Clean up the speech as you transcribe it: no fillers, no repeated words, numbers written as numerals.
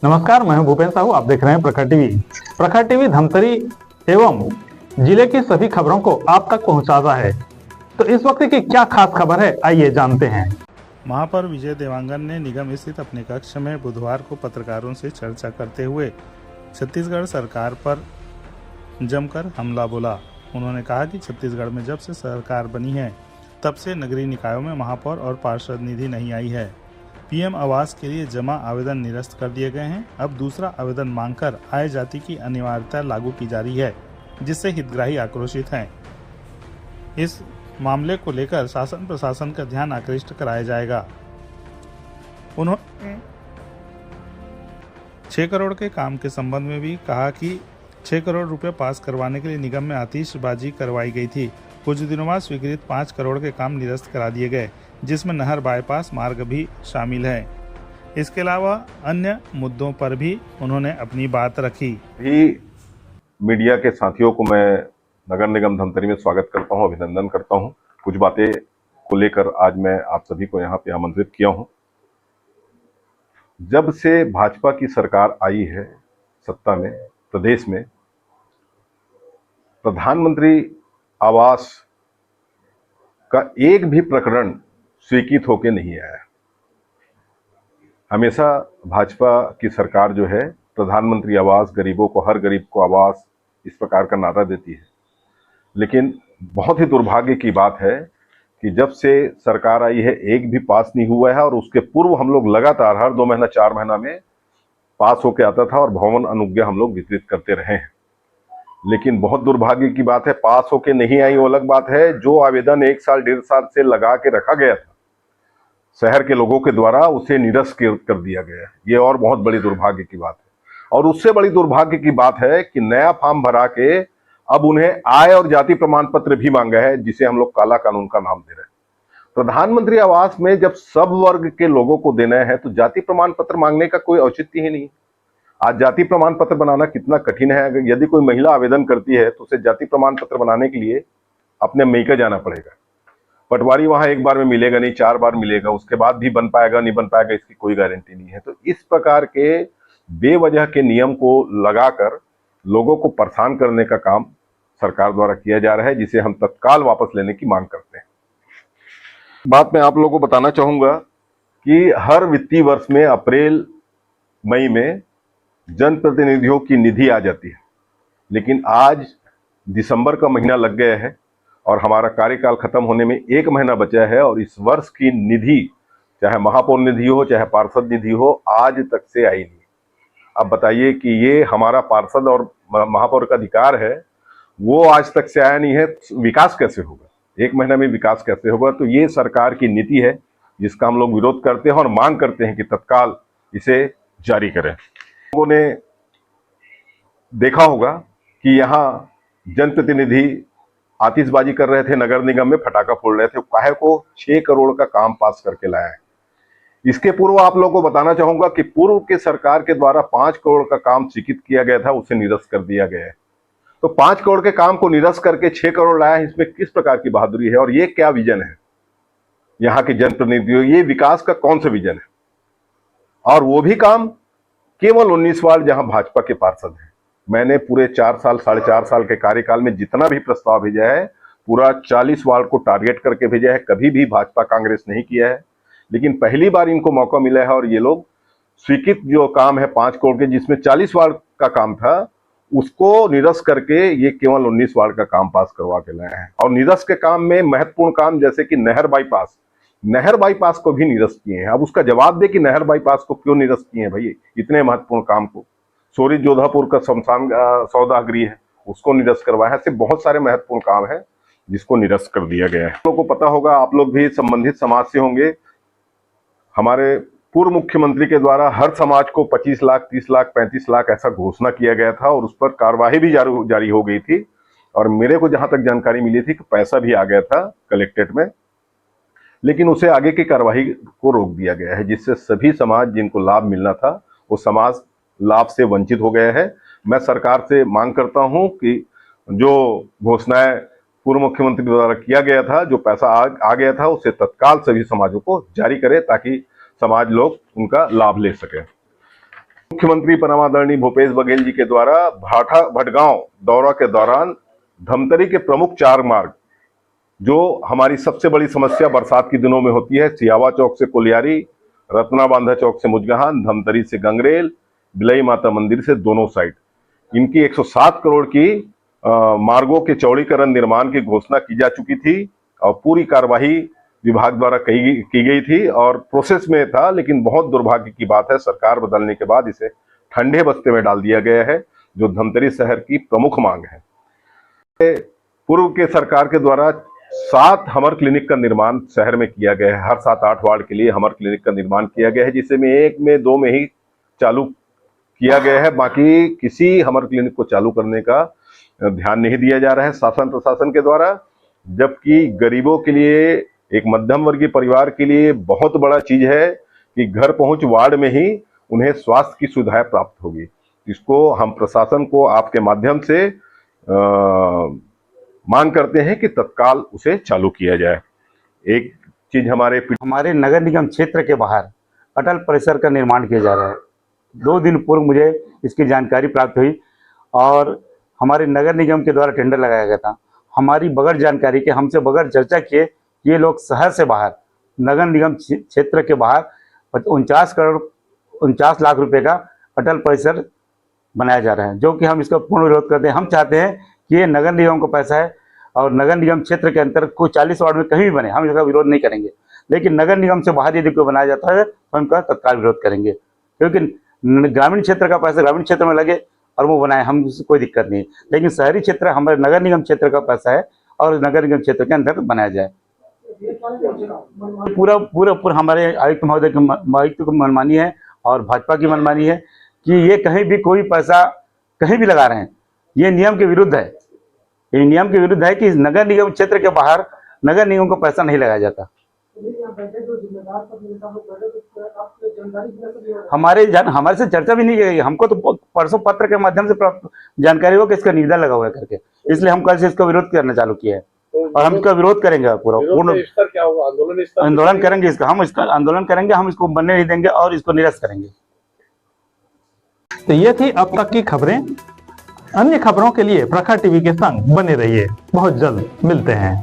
नमस्कार, मैं हूं भूपेन साहू। आप देख रहे हैं प्रखर टीवी। प्रखर टीवी धमतरी एवं जिले की सभी खबरों को आप तक पहुंचाता है। तो इस वक्त की क्या खास खबर है, आइए जानते हैं। महापौर विजय देवांगन ने निगम स्थित अपने कक्ष में बुधवार को पत्रकारों से चर्चा करते हुए छत्तीसगढ़ सरकार पर जमकर हमला बोला। उन्होंने कहा कि छत्तीसगढ़ में जब से सरकार बनी है तब से नगरीय निकायों में महापौर और पार्षद निधि नहीं आई है। पीएम आवास के लिए जमा आवेदन निरस्त कर दिए गए हैं। अब दूसरा आवेदन मांगकर आय जाति की अनिवार्यता लागू की जा रही है, जिससे हितग्राही आक्रोशित हैं। इस मामले को लेकर शासन प्रशासन का ध्यान आकृष्ट कराया जाएगा। उन्होंने 6 करोड़ के काम के संबंध में भी कहा कि 6 करोड़ रुपए पास करवाने के लिए निगम में आतिशबाजी करवाई गई थी। कुछ दिनों बाद स्वीकृत 5 करोड़ के काम निरस्त करा दिए गए, जिसमें नहर बाईपास मार्ग भी शामिल है। इसके अलावा अन्य मुद्दों पर भी उन्होंने अपनी बात रखी। मीडिया के साथियों को मैं नगर निगम धमतरी में स्वागत करता हूं, अभिनंदन करता हूं। कुछ बातें को लेकर आज मैं आप सभी को यहां पे आमंत्रित किया हूं। जब से भाजपा की सरकार आई है सत्ता में प्रदेश में, प्रधानमंत्री आवास का एक भी प्रकरण स्वीकृत होकर नहीं आया। हमेशा भाजपा की सरकार जो है प्रधानमंत्री आवास, गरीबों को, हर गरीब को आवास, इस प्रकार का नारा देती है। लेकिन बहुत ही दुर्भाग्य की बात है कि जब से सरकार आई है एक भी पास नहीं हुआ है, और उसके पूर्व हम लोग लगातार हर 2 महीना 4 महीना में पास होके आता था और भवन अनुज्ञा हम लोग वितरित करते रहे हैं। लेकिन बहुत दुर्भाग्य की बात है, पास होके नहीं आई वो अलग बात है। जो आवेदन 1 साल 1.5 साल से लगा के रखा गया था शहर के लोगों के द्वारा, उसे निरस्त कर दिया गया है। ये और बहुत बड़ी दुर्भाग्य की बात है। और उससे बड़ी दुर्भाग्य की बात है कि नया फॉर्म भरा के अब उन्हें आय और जाति प्रमाण पत्र भी मांगा है, जिसे हम लोग काला कानून का नाम दे रहे हैं। प्रधानमंत्री आवास में जब सब वर्ग के लोगों को देना है तो जाति प्रमाण पत्र मांगने का कोई औचित्य ही नहीं। आज जाति प्रमाण पत्र बनाना कितना कठिन है। अगर यदि कोई महिला आवेदन करती है तो उसे जाति प्रमाण पत्र बनाने के लिए अपने मैके जाना पड़ेगा। पटवारी वहां एक बार में मिलेगा नहीं, 4 बार मिलेगा, उसके बाद भी बन पाएगा नहीं बन पाएगा, इसकी कोई गारंटी नहीं है। तो इस प्रकार के बेवजह के नियम को लगाकर लोगों को परेशान करने का काम सरकार द्वारा किया जा रहा है, जिसे हम तत्काल वापस लेने की मांग करते हैं। बात मैं आप लोगों को बताना चाहूंगा कि हर वित्तीय वर्ष में अप्रैल मई में जनप्रतिनिधियों की निधि आ जाती है, लेकिन आज दिसंबर का महीना लग गया है और हमारा कार्यकाल खत्म होने में 1 महीना बचा है, और इस वर्ष की निधि, चाहे महापौर निधि हो चाहे पार्षद निधि हो, आज तक से आई नहीं। अब बताइए कि ये हमारा पार्षद और महापौर का अधिकार है, वो आज तक से आया नहीं है। विकास कैसे होगा? 1 महीना में विकास कैसे होगा? तो ये सरकार की नीति है जिसका हम लोग विरोध करते हैं और मांग करते हैं कि तत्काल इसे जारी करें। लोगों ने देखा होगा कि यहाँ जनप्रतिनिधि आतिशबाजी कर रहे थे, नगर निगम में पटाखा फोड़ रहे थे। काहे को 6 करोड़ का काम पास करके लाया है। इसके पूर्व आप लोगों को बताना चाहूंगा कि पूर्व के सरकार के द्वारा 5 करोड़ का काम स्वीकृत किया गया था, उसे निरस्त कर दिया गया है। तो 5 करोड़ के काम को निरस्त करके 6 करोड़ लाया है, इसमें किस प्रकार की बहादुरी है और ये क्या विजन है यहाँ के जनप्रतिनिधियों? ये विकास का कौन सा विजन है? और वो भी काम केवल 19 वार्ड जहां भाजपा के पार्षद हैं। मैंने पूरे 4 साल 4.5 साल के कार्यकाल में जितना भी प्रस्ताव भेजा है, पूरा 40 वार्ड को टारगेट करके भेजा है। कभी भी भाजपा कांग्रेस नहीं किया है, लेकिन पहली बार इनको मौका मिला है और ये लोग स्वीकृत जो काम है 5 करोड़ के, जिसमें 40 वार्ड का काम था, उसको निरस्त करके ये केवल 19 वार्ड का काम पास करवा के लाए हैं। और निरस्त के काम में महत्वपूर्ण काम जैसे कि नहर बाईपास को भी निरस्त किए हैं। अब उसका जवाब दे कि नहर बाईपास को क्यों निरस्त किए हैं भाई, इतने महत्वपूर्ण काम को। सोरी जोधापुर का शमशान सौदागृह है, उसको निरस्त करवाया है। ऐसे बहुत सारे महत्वपूर्ण काम है जिसको निरस्त कर दिया गया है। आप लोगों को पता होगा, आप लोग भी संबंधित समाज से होंगे, हमारे पूर्व मुख्यमंत्री के द्वारा हर समाज को 25 लाख 30 लाख 35 लाख ऐसा घोषणा किया गया था, और उस पर कार्यवाही भी जारी हो गई थी। और मेरे को जहां तक जानकारी मिली थी कि पैसा भी आ गया था कलेक्टेड में, लेकिन उसे आगे की कार्यवाही को रोक दिया गया है, जिससे सभी समाज जिनको लाभ मिलना था वो समाज लाभ से वंचित हो गए हैं। मैं सरकार से मांग करता हूं कि जो घोषणाएं पूर्व मुख्यमंत्री द्वारा किया गया था, जो पैसा आ गया था, उसे तत्काल सभी समाजों को जारी करे ताकि समाज लोग उनका लाभ ले सके। मुख्यमंत्री परमादरणीय भूपेश बघेल जी के द्वारा भाठा भटगांव दौरा के दौरान धमतरी के प्रमुख 4 मार्ग, जो हमारी सबसे बड़ी समस्या बरसात के दिनों में होती है, सियावा चौक से कुलियारी, रत्ना बांधा चौक से मुजगहान, धमतरी से गंगरेल, बिलई माता मंदिर से दोनों साइड, इनकी 107 करोड़ की मार्गों के चौड़ीकरण निर्माण की घोषणा की जा चुकी थी और पूरी कार्यवाही विभाग द्वारा की गई थी और प्रोसेस में था। लेकिन बहुत दुर्भाग्य की बात है, सरकार बदलने के बाद इसे ठंडे बस्ते में डाल दिया गया है, जो धमतरी शहर की प्रमुख मांग है। पूर्व के सरकार के द्वारा 7 हमर क्लिनिक का निर्माण शहर में किया गया है। हर 7-8 वार्ड के लिए हमर क्लिनिक का निर्माण किया गया है, जिसे में 1 में 2 में ही चालू किया गया है। बाकी किसी हमर क्लिनिक को चालू करने का ध्यान नहीं दिया जा रहा है शासन प्रशासन के द्वारा, जबकि गरीबों के लिए, एक मध्यम वर्गीय परिवार के लिए बहुत बड़ा चीज है कि घर पहुंच वार्ड में ही उन्हें स्वास्थ्य की सुविधाएं प्राप्त होगी। इसको हम प्रशासन को आपके माध्यम से मांग करते हैं कि तत्काल उसे चालू किया जाए। एक चीज हमारे नगर निगम क्षेत्र के बाहर अटल परिसर का निर्माण किया जा रहा है। 2 दिन पूर्व मुझे इसकी जानकारी प्राप्त हुई और हमारे नगर निगम के द्वारा टेंडर लगाया गया था। हमारी बगैर जानकारी के, हमसे बगैर चर्चा किए ये लोग शहर से बाहर, नगर निगम क्षेत्र के बाहर 49 लाख रुपए का अटल परिसर बनाया जा रहा है, जो कि हम इसका पूर्ण विरोध करते हैं। हम चाहते हैं कि ये नगर निगम का पैसा है और नगर निगम क्षेत्र के अंतर्गत कोई 40 वार्ड में कहीं भी बने, हम इसका विरोध नहीं करेंगे। लेकिन नगर निगम से बाहर यदि कोई बनाया जाता है तो हम इसका तत्काल विरोध करेंगे, क्योंकि ग्रामीण क्षेत्र का पैसा ग्रामीण क्षेत्र में लगे और वो बनाए, हम कोई दिक्कत नहीं। लेकिन शहरी क्षेत्र हमारे नगर निगम क्षेत्र का पैसा है और नगर निगम क्षेत्र के अंतर्गत बनाया जाए। पूरा हमारे आयुक्त महोदय की मनमानी है और भाजपा की मनमानी है कि ये कहीं भी कोई पैसा कहीं भी लगा रहे हैं। ये नियम के विरुद्ध है। ये नियम के विरुद्ध है कि नगर निगम क्षेत्र के बाहर नगर निगम को पैसा नहीं लगाया जाता। हमारे से चर्चा भी नहीं की गई। हमको तो परसों पत्र के माध्यम से जानकारी हो कि इसका निविदा लगा हुआ है करके, इसलिए हम कल से इसका विरोध करना चालू किया है और हम इसका विरोध करेंगे। पूर्ण क्या होगा? आंदोलन करेंगे इसका, हम इसका आंदोलन करेंगे, हम इसको बनने नहीं देंगे और इसको निरस्त करेंगे। तो ये थी अब तक की खबरें। अन्य खबरों के लिए प्रखर टीवी के संग बने रहिए। बहुत जल्द मिलते हैं।